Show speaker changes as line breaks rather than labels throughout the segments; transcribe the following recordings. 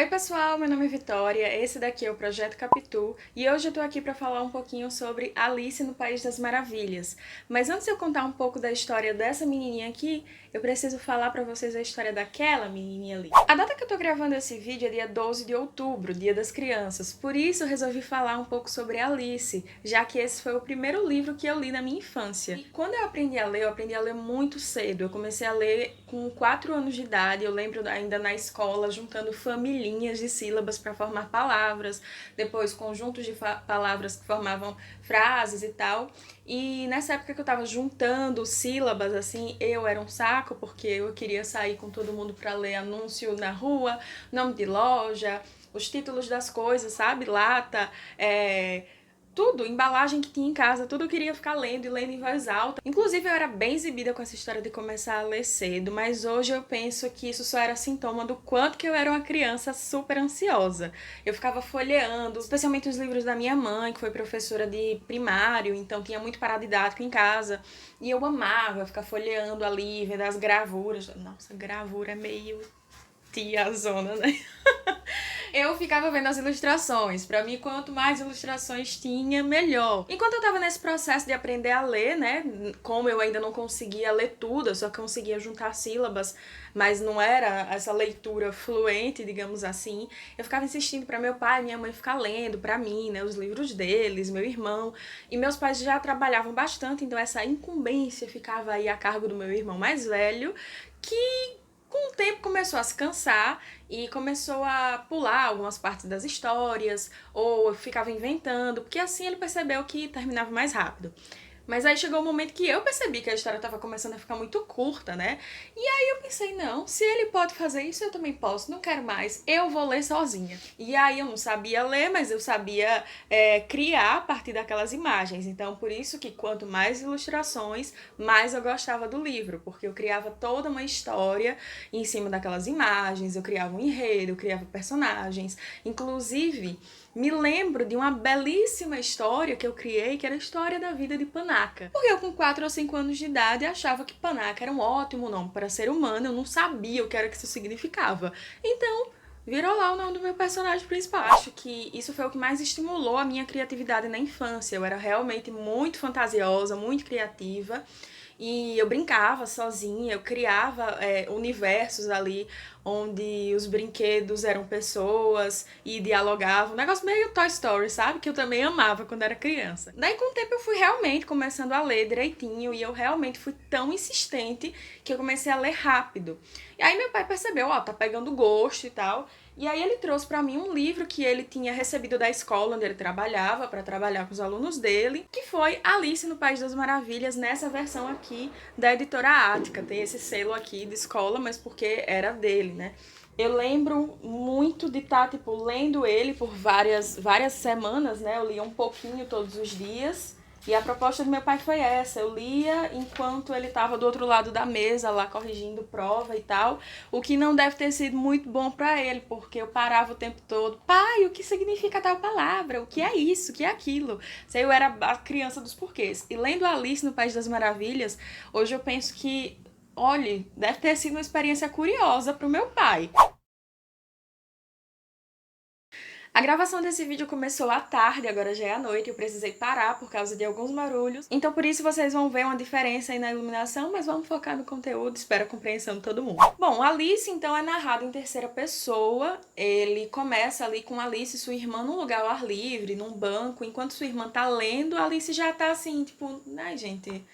Oi pessoal, meu nome é Vitória, esse daqui é o Projeto Capitu e hoje eu tô aqui para falar um pouquinho sobre Alice no País das Maravilhas. Mas antes de eu contar um pouco da história dessa menininha aqui, eu preciso falar para vocês a história daquela menininha ali. A data que eu tô gravando esse vídeo é dia 12 de outubro, Dia das Crianças, por isso eu resolvi falar um pouco sobre Alice, já que esse foi o primeiro livro que eu li na minha infância. E quando eu aprendi a ler muito cedo. Eu comecei a ler com 4 anos de idade, eu lembro ainda na escola, juntando familhinhas de sílabas para formar palavras, depois conjuntos de palavras que formavam frases e tal. E nessa época que eu tava juntando sílabas, assim, eu era um saco, porque eu queria sair com todo mundo para ler anúncio na rua, nome de loja, os títulos das coisas, sabe? Lata, tudo, embalagem que tinha em casa, tudo eu queria ficar lendo e lendo em voz alta. Inclusive, eu era bem exibida com essa história de começar a ler cedo, mas hoje eu penso que isso só era sintoma do quanto que eu era uma criança super ansiosa. Eu ficava folheando, especialmente os livros da minha mãe, que foi professora de primário, então tinha muito paradidático em casa, e eu amava ficar folheando ali, vendo as gravuras. Nossa, gravura é meio tiazona, né? Eu ficava vendo as ilustrações. Pra mim, quanto mais ilustrações tinha, melhor. Enquanto eu tava nesse processo de aprender a ler, né, como eu ainda não conseguia ler tudo, eu só conseguia juntar sílabas, mas não era essa leitura fluente, digamos assim, eu ficava insistindo pra meu pai e minha mãe ficar lendo pra mim, né, os livros deles, meu irmão. E meus pais já trabalhavam bastante, então essa incumbência ficava aí a cargo do meu irmão mais velho, que com o tempo começou a se cansar e começou a pular algumas partes das histórias ou ficava inventando, porque assim ele percebeu que terminava mais rápido. Mas aí chegou um momento que eu percebi que a história estava começando a ficar muito curta, né? E aí eu pensei, não, se ele pode fazer isso, eu também posso, não quero mais, eu vou ler sozinha. E aí eu não sabia ler, mas eu sabia criar a partir daquelas imagens. Então por isso que quanto mais ilustrações, mais eu gostava do livro, porque eu criava toda uma história em cima daquelas imagens, eu criava um enredo, eu criava personagens. Inclusive, me lembro de uma belíssima história que eu criei, que era a história da vida de Panaca. Porque eu, com 4 ou 5 anos de idade, achava que Panaca era um ótimo nome para ser humano, eu não sabia o que era que isso significava. Então, virou lá o nome do meu personagem principal. Acho que isso foi o que mais estimulou a minha criatividade na infância. Eu era realmente muito fantasiosa, muito criativa. E eu brincava sozinha, eu criava universos ali onde os brinquedos eram pessoas e dialogavam. Um negócio meio Toy Story, sabe? Que eu também amava quando era criança. Daí com o tempo eu fui realmente começando a ler direitinho e eu realmente fui tão insistente que eu comecei a ler rápido. E aí meu pai percebeu, ó, tá pegando gosto e tal. E aí ele trouxe pra mim um livro que ele tinha recebido da escola onde ele trabalhava, para trabalhar com os alunos dele, que foi Alice no País das Maravilhas, nessa versão aqui da editora Ática. Tem esse selo aqui de escola, mas porque era dele, né? Eu lembro muito de estar, tipo, lendo ele por várias semanas, né? Eu lia um pouquinho todos os dias. E a proposta do meu pai foi essa, eu lia enquanto ele estava do outro lado da mesa lá corrigindo prova e tal, o que não deve ter sido muito bom para ele, porque eu parava o tempo todo, pai, o que significa tal palavra? O que é isso? O que é aquilo? Se eu era a criança dos porquês. E lendo Alice no País das Maravilhas, hoje eu penso que, olha, deve ter sido uma experiência curiosa pro meu pai. A gravação desse vídeo começou à tarde, agora já é à noite, eu precisei parar por causa de alguns barulhos. Então por isso vocês vão ver uma diferença aí na iluminação, mas vamos focar no conteúdo, espero a compreensão de todo mundo. Bom, Alice então é narrado em terceira pessoa, ele começa ali com Alice e sua irmã num lugar ao ar livre, num banco, enquanto sua irmã tá lendo, Alice já tá assim, tipo, ai gente,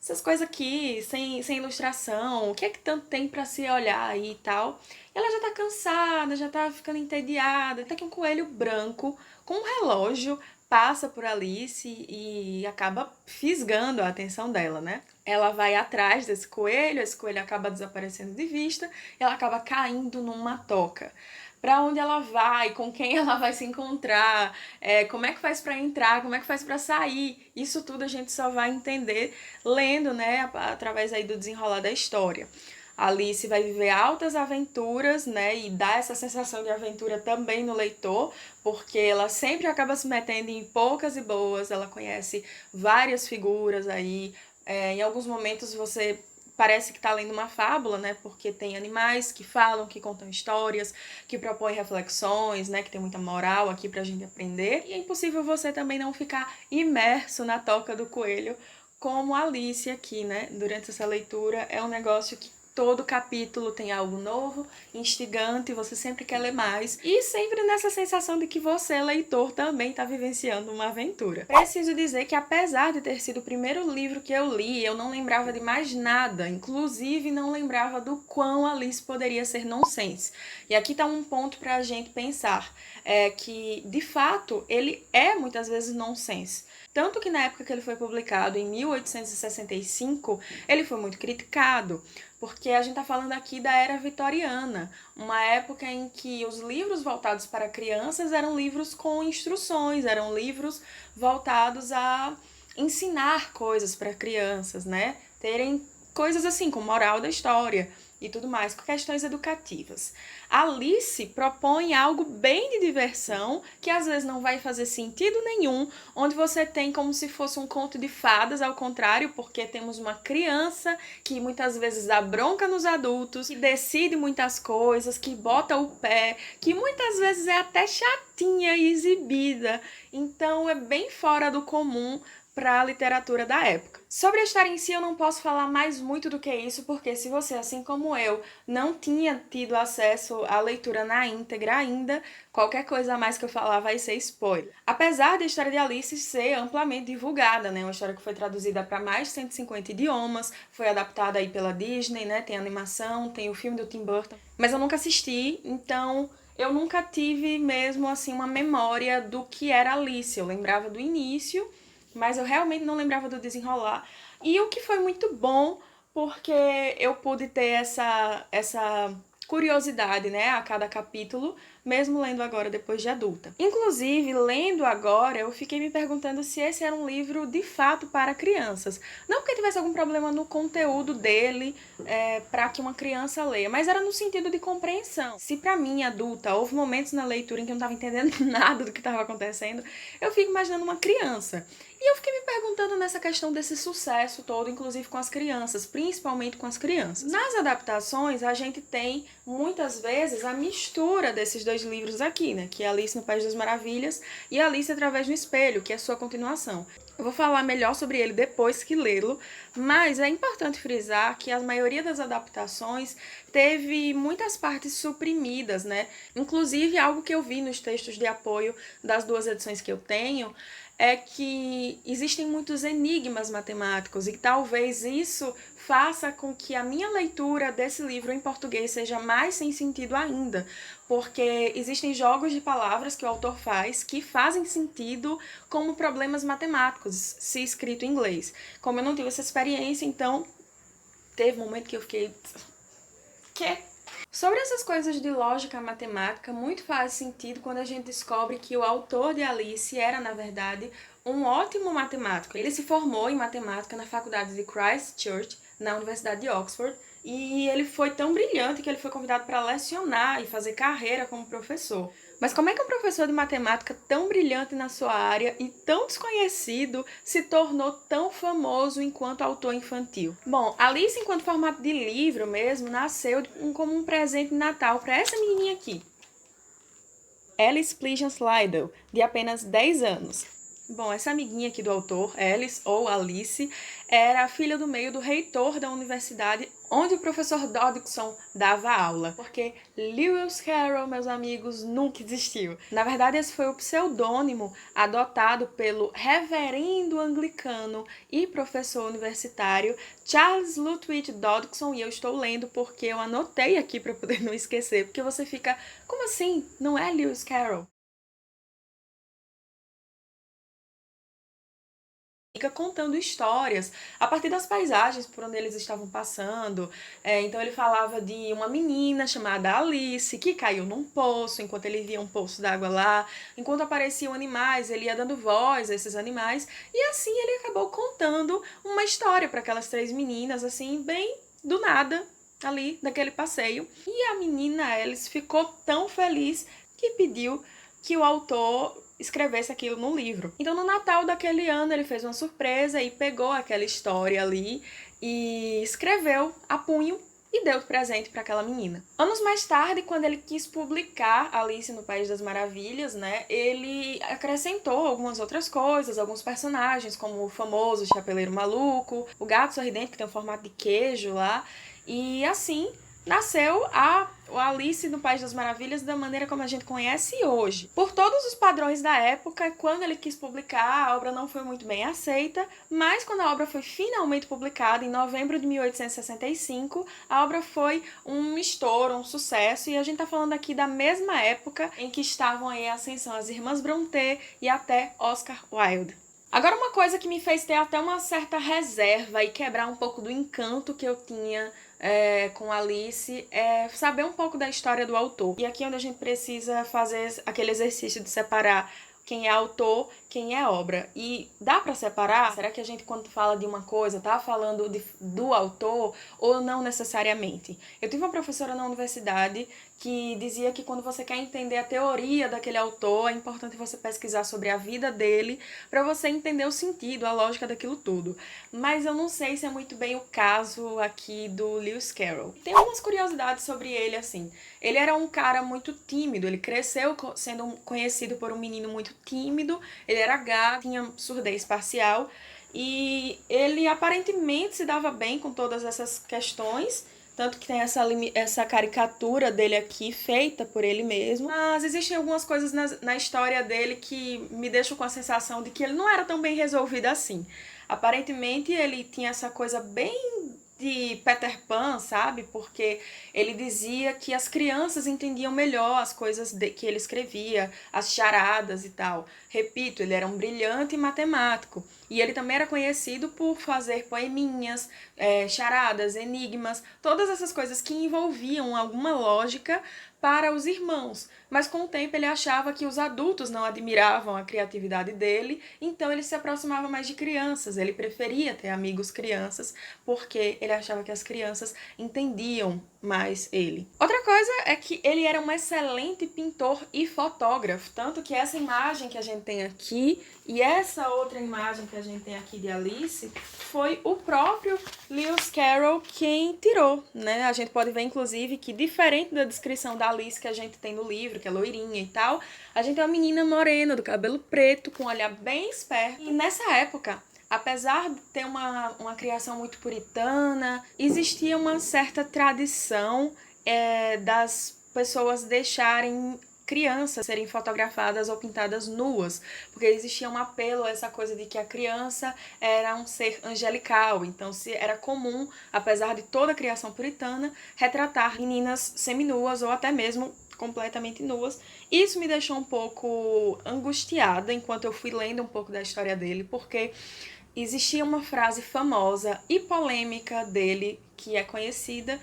essas coisas aqui, sem ilustração, o que é que tanto tem pra se olhar aí e tal. Ela já tá cansada, já tá ficando entediada, até que um coelho branco com um relógio passa por Alice e acaba fisgando a atenção dela, né? Ela vai atrás desse coelho, esse coelho acaba desaparecendo de vista, e ela acaba caindo numa toca. Pra onde ela vai, com quem ela vai se encontrar, como é que faz pra entrar, como é que faz pra sair, isso tudo a gente só vai entender lendo, né, através aí do desenrolar da história. Alice vai viver altas aventuras, né, e dá essa sensação de aventura também no leitor, porque ela sempre acaba se metendo em poucas e boas, ela conhece várias figuras aí, em alguns momentos você parece que está lendo uma fábula, né? Porque tem animais que falam, que contam histórias, que propõem reflexões, né? Que tem muita moral aqui pra gente aprender. E é impossível você também não ficar imerso na toca do coelho, como Alice aqui, né? Durante essa leitura é um negócio que todo capítulo tem algo novo, instigante, você sempre quer ler mais. E sempre nessa sensação de que você, leitor, também está vivenciando uma aventura. Preciso dizer que apesar de ter sido o primeiro livro que eu li, eu não lembrava de mais nada. Inclusive, não lembrava do quão Alice poderia ser nonsense. E aqui está um ponto para a gente pensar. É que, de fato, ele é muitas vezes nonsense. Tanto que na época que ele foi publicado, em 1865, ele foi muito criticado, porque a gente está falando aqui da Era Vitoriana, uma época em que os livros voltados para crianças eram livros com instruções, eram livros voltados a ensinar coisas para crianças, né? Terem coisas assim, com moral da história e tudo mais, com questões educativas. Alice propõe algo bem de diversão, que às vezes não vai fazer sentido nenhum, onde você tem como se fosse um conto de fadas, ao contrário, porque temos uma criança que muitas vezes dá bronca nos adultos, que decide muitas coisas, que bota o pé, que muitas vezes é até chatinha e exibida. Então é bem fora do comum para a literatura da época. Sobre a história em si, eu não posso falar mais muito do que isso, porque se você, assim como eu, não tinha tido acesso à leitura na íntegra ainda, qualquer coisa a mais que eu falar vai ser spoiler. Apesar da história de Alice ser amplamente divulgada, né, uma história que foi traduzida para mais de 150 idiomas, foi adaptada aí pela Disney, né, tem animação, tem o filme do Tim Burton, mas eu nunca assisti, então eu nunca tive mesmo assim uma memória do que era Alice. Eu lembrava do início, mas eu realmente não lembrava do desenrolar. E o que foi muito bom, porque eu pude ter essa curiosidade, né, a cada capítulo, mesmo lendo agora depois de adulta. Inclusive, lendo agora, eu fiquei me perguntando se esse era um livro de fato para crianças. Não porque tivesse algum problema no conteúdo dele, para que uma criança leia, mas era no sentido de compreensão. Se para mim, adulta, houve momentos na leitura em que eu não estava entendendo nada do que estava acontecendo, eu fico imaginando uma criança. E eu fiquei me perguntando nessa questão desse sucesso todo, inclusive com as crianças, principalmente com as crianças. Nas adaptações, a gente tem, muitas vezes, a mistura desses dois livros aqui, né? Que é Alice no País das Maravilhas e Alice através do Espelho, que é a sua continuação. Eu vou falar melhor sobre ele depois que lê-lo, mas é importante frisar que a maioria das adaptações teve muitas partes suprimidas, né? Inclusive, algo que eu vi nos textos de apoio das duas edições que eu tenho é que existem muitos enigmas matemáticos e talvez isso faça com que a minha leitura desse livro em português seja mais sem sentido ainda, porque existem jogos de palavras que o autor faz que fazem sentido como problemas matemáticos, se escrito em inglês. Como eu não tive essa experiência, então teve um momento que eu fiquei... Quê? Sobre essas coisas de lógica matemática, muito faz sentido quando a gente descobre que o autor de Alice era, na verdade, um ótimo matemático. Ele se formou em matemática na faculdade de Christ Church, na Universidade de Oxford, e ele foi tão brilhante que ele foi convidado para lecionar e fazer carreira como professor. Mas como é que um professor de matemática tão brilhante na sua área e tão desconhecido se tornou tão famoso enquanto autor infantil? Bom, Alice, enquanto formato de livro mesmo, nasceu como um presente de Natal para essa menininha aqui, Alice Pleasant Slidell, de apenas 10 anos. Bom, essa amiguinha aqui do autor, Alice ou Alice, era a filha do meio do reitor da universidade onde o professor Dodgson dava aula, porque Lewis Carroll, meus amigos, nunca existiu. Na verdade, esse foi o pseudônimo adotado pelo reverendo anglicano e professor universitário Charles Lutwidge Dodgson, e eu estou lendo porque eu anotei aqui para poder não esquecer, porque você fica, como assim? Não é Lewis Carroll? Fica contando histórias a partir das paisagens por onde eles estavam passando. Então ele falava de uma menina chamada Alice que caiu num poço enquanto ele via um poço d'água lá. Enquanto apareciam animais, ele ia dando voz a esses animais. E assim ele acabou contando uma história para aquelas três meninas, assim, bem do nada, ali, daquele passeio. E a menina Alice ficou tão feliz que pediu que o autor escrevesse aquilo no livro. Então, no Natal daquele ano, ele fez uma surpresa e pegou aquela história ali e escreveu a punho e deu de presente para aquela menina. Anos mais tarde, quando ele quis publicar Alice no País das Maravilhas, né, ele acrescentou algumas outras coisas, alguns personagens, como o famoso Chapeleiro Maluco, o Gato Sorridente, que tem um formato de queijo lá, e assim nasceu a Alice no País das Maravilhas da maneira como a gente conhece hoje. Por todos os padrões da época, quando ele quis publicar, a obra não foi muito bem aceita, mas quando a obra foi finalmente publicada, em novembro de 1865, a obra foi um estouro, um sucesso, e a gente tá falando aqui da mesma época em que estavam em ascensão as irmãs Brontë e até Oscar Wilde. Agora, uma coisa que me fez ter até uma certa reserva e quebrar um pouco do encanto que eu tinha com Alice é saber um pouco da história do autor. E aqui é onde a gente precisa fazer aquele exercício de separar quem é autor, quem é obra. E dá pra separar? Será que a gente, quando fala de uma coisa, tá falando do autor ou não necessariamente? Eu tive uma professora na universidade que dizia que quando você quer entender a teoria daquele autor, é importante você pesquisar sobre a vida dele para você entender o sentido, a lógica daquilo tudo. Mas eu não sei se é muito bem o caso aqui do Lewis Carroll. Tem algumas curiosidades sobre ele, assim. Ele era um cara muito tímido, ele cresceu sendo conhecido por um menino muito tímido, ele era gato, tinha surdez parcial, e ele aparentemente se dava bem com todas essas questões, tanto que tem essa caricatura dele aqui, feita por ele mesmo. Mas existem algumas coisas na história dele que me deixam com a sensação de que ele não era tão bem resolvido assim. Aparentemente ele tinha essa coisa bem de Peter Pan, sabe? Porque ele dizia que as crianças entendiam melhor as coisas que ele escrevia, as charadas e tal. Repito, ele era um brilhante matemático. E ele também era conhecido por fazer poeminhas, charadas, enigmas, todas essas coisas que envolviam alguma lógica para os irmãos. Mas com o tempo ele achava que os adultos não admiravam a criatividade dele, então ele se aproximava mais de crianças, ele preferia ter amigos crianças, porque ele achava que as crianças entendiam mais ele. Outra coisa é que ele era um excelente pintor e fotógrafo, tanto que essa imagem que a gente tem aqui e essa outra imagem que a gente tem aqui de Alice foi o próprio Lewis Carroll quem tirou, né? A gente pode ver, inclusive, que diferente da descrição da Alice que a gente tem no livro, que é loirinha e tal, a gente é uma menina morena, do cabelo preto, com um olhar bem esperto. E nessa época, apesar de ter uma criação muito puritana, existia uma certa tradição das pessoas deixarem crianças serem fotografadas ou pintadas nuas, porque existia um apelo a essa coisa de que a criança era um ser angelical, então era comum, apesar de toda a criação puritana, retratar meninas seminuas ou até mesmo completamente nuas. Isso me deixou um pouco angustiada enquanto eu fui lendo um pouco da história dele, porque existia uma frase famosa e polêmica dele, que é conhecida,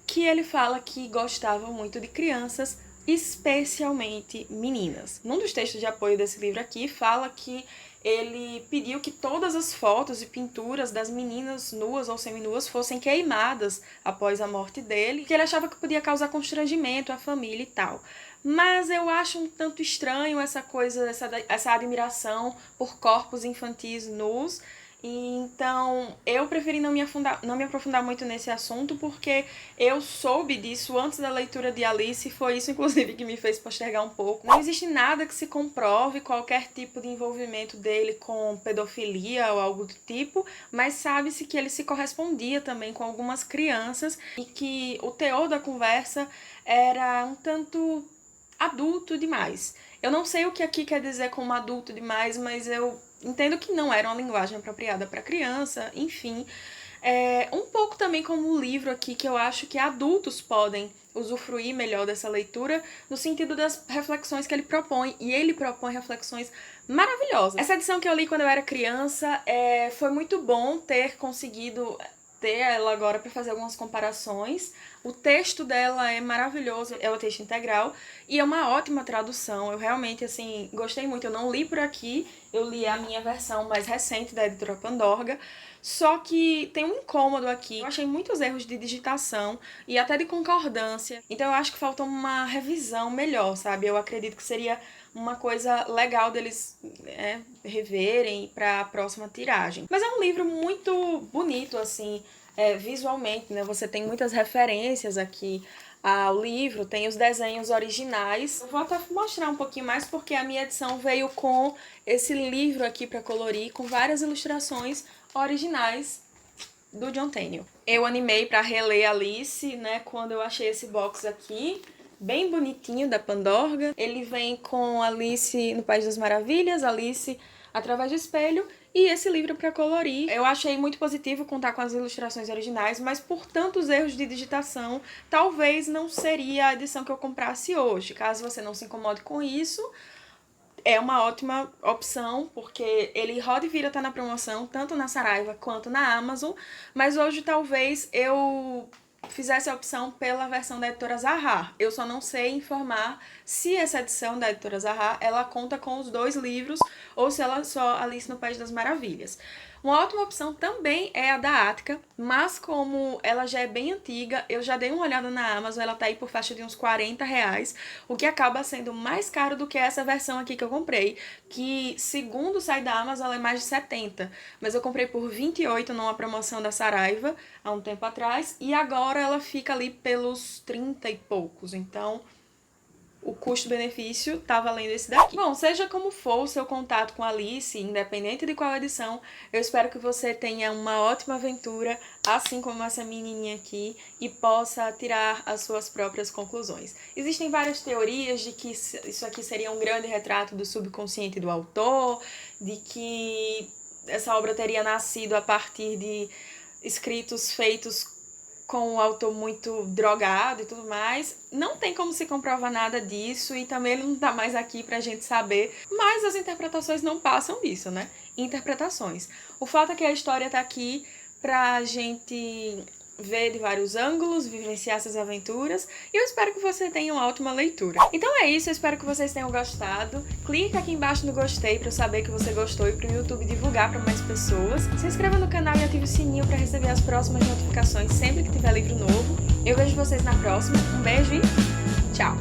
que ele fala que gostava muito de crianças, especialmente meninas. Num dos textos de apoio desse livro aqui, fala que ele pediu que todas as fotos e pinturas das meninas nuas ou seminuas fossem queimadas após a morte dele, que ele achava que podia causar constrangimento à família e tal. Mas eu acho um tanto estranho essa coisa, essa admiração por corpos infantis nus. Então, eu preferi não me aprofundar muito nesse assunto, porque eu soube disso antes da leitura de Alice, e foi isso, inclusive, que me fez postergar um pouco. Não existe nada que se comprove qualquer tipo de envolvimento dele com pedofilia ou algo do tipo, mas sabe-se que ele se correspondia também com algumas crianças e que o teor da conversa era um tanto adulto demais. Eu não sei o que aqui quer dizer como adulto demais, mas eu entendo que não era uma linguagem apropriada para criança, enfim. Um pouco também como o livro aqui, que eu acho que adultos podem usufruir melhor dessa leitura, no sentido das reflexões que ele propõe, e ele propõe reflexões maravilhosas. Essa edição que eu li quando eu era criança, foi muito bom ter conseguido ter ela agora para fazer algumas comparações. O texto dela é maravilhoso, é o texto integral e é uma ótima tradução. Eu realmente, assim, gostei muito. Eu não li por aqui, eu li a minha versão mais recente da editora Pandorga, só que tem um incômodo aqui. Eu achei muitos erros de digitação e até de concordância, então eu acho que falta uma revisão melhor, sabe? Eu acredito que seria uma coisa legal deles reverem para a próxima tiragem. Mas é um livro muito bonito, assim, visualmente, né? Você tem muitas referências aqui ao livro, tem os desenhos originais. Eu vou até mostrar um pouquinho mais porque a minha edição veio com esse livro aqui para colorir, com várias ilustrações originais do John Tenniel. Eu animei para reler Alice, né, quando eu achei esse box aqui, bem bonitinho, da Pandorga. Ele vem com Alice no País das Maravilhas, Alice através do espelho, e esse livro para colorir. Eu achei muito positivo contar com as ilustrações originais, mas por tantos erros de digitação, talvez não seria a edição que eu comprasse hoje. Caso você não se incomode com isso, é uma ótima opção, porque ele roda e vira tá na promoção, tanto na Saraiva quanto na Amazon, mas hoje talvez eu fizesse a opção pela versão da editora Zahar. Eu só não sei informar se essa edição da editora Zahar, ela conta com os 2 livros ou se ela só Alice no País das Maravilhas. Uma ótima opção também é a da Ática, mas como ela já é bem antiga, eu já dei uma olhada na Amazon, ela tá aí por faixa de uns R$40, o que acaba sendo mais caro do que essa versão aqui que eu comprei, que segundo o site da Amazon ela é mais de 70, mas eu comprei por 28 numa promoção da Saraiva há um tempo atrás, e agora ela fica ali pelos 30 e poucos, então o custo-benefício tá valendo esse daqui. Bom, seja como for o seu contato com Alice, independente de qual edição, eu espero que você tenha uma ótima aventura, assim como essa menininha aqui, e possa tirar as suas próprias conclusões. Existem várias teorias de que isso aqui seria um grande retrato do subconsciente do autor, de que essa obra teria nascido a partir de escritos feitos com o autor muito drogado e tudo mais. Não tem como se comprovar nada disso e também ele não tá mais aqui pra gente saber, mas as interpretações não passam disso, né? Interpretações. O fato é que a história tá aqui pra gente ver de vários ângulos, vivenciar essas aventuras, e eu espero que você tenha uma ótima leitura. Então é isso, eu espero que vocês tenham gostado. Clica aqui embaixo no gostei para eu saber que você gostou e para o YouTube divulgar para mais pessoas. Se inscreva no canal e ative o sininho para receber as próximas notificações sempre que tiver livro novo. Eu vejo vocês na próxima. Um beijo e tchau!